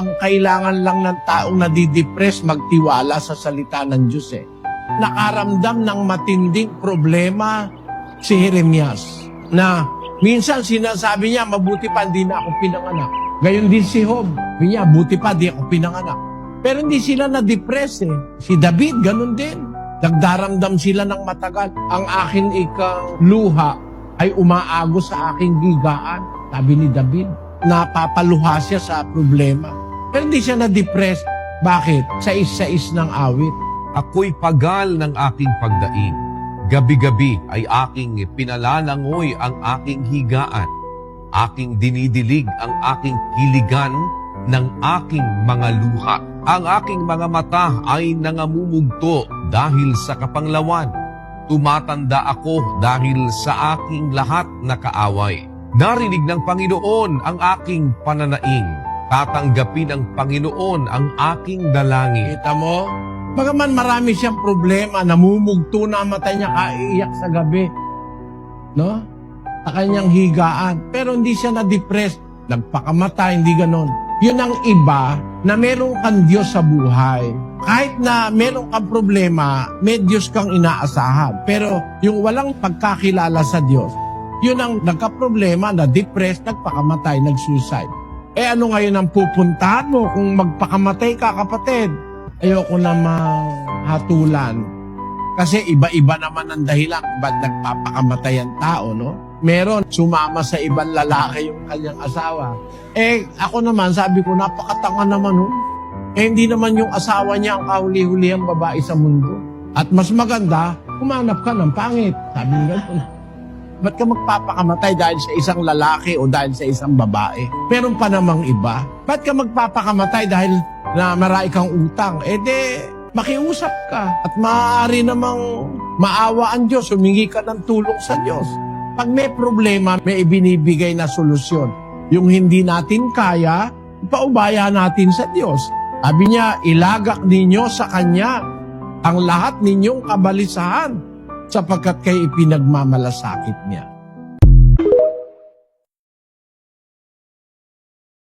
Ang kailangan lang ng taong nadidepress, magtiwala sa salita ng Diyos eh. Nakaramdam ng matinding problema si Jeremias na minsan sinasabi niya, mabuti pa hindi na ako pinanganak. Gayon din si Job, sabi niya, buti pa di ako pinanganak. Pero hindi sila na-depress eh. Si David, ganun din. Nagdaramdam sila ng matagal. Ang akin ikang luha ay umaagos sa aking gigaan. Sabi ni David, napapaluha siya sa problema. Pero hindi siya na-depress. Bakit? Sais-sais ng awit. Ako'y pagal ng aking pagdaing. Gabi-gabi ay aking pinalalangoy ang aking higaan. Aking dinidilig ang aking kiligan ng aking mga luha. Ang aking mga mata ay nangamumugto dahil sa kapanglawan. Tumatanda ako dahil sa aking lahat na kaaway. Narinig ng Panginoon ang aking pananaing. Tatanggapin ng Panginoon ang aking dalangin. Kita mo? Bagaman marami siyang problema, namumugto na ang mata niya, kaiiyak sa gabi. No? Sa kanyang higaan. Pero hindi siya na-depress. Nagpakamatay, hindi ganon. Yun ang iba na meron kang Diyos sa buhay. Kahit na meron kang problema, may Diyos kang inaasahan. Pero yung walang pagkakilala sa Diyos, yun ang nagka-problema, na-depress, nagpakamatay, nag-suicide. Eh ano ngayon ang pupuntahan mo kung magpakamatay ka, kapatid? Ayoko namang hatulan. Kasi iba-iba naman ang dahilan ba't nagpapakamatay ang tao, no? Meron, sumama sa ibang lalaki yung kanyang asawa. Eh ako naman, sabi ko, napakatanga naman nun. Eh hindi naman yung asawa niya ang kahuli-huli ang babae sa mundo. At mas maganda, humanap ka ng pangit. Sabi nga gano'n. Ba't ka magpapakamatay dahil sa isang lalaki o dahil sa isang babae? Meron pa namang iba. Ba't ka magpapakamatay dahil na marami kang utang? Eh de, makiusap ka. At maaari namang maawa ang Diyos, humingi ka ng tulong sa Diyos. Pag may problema, may ibinibigay na solusyon. Yung hindi natin kaya, paubaya natin sa Diyos. Sabi niya, ilagak ninyo sa Kanya ang lahat ninyong kabalisahan sapagkat kayo ipinagmamalasakit niya.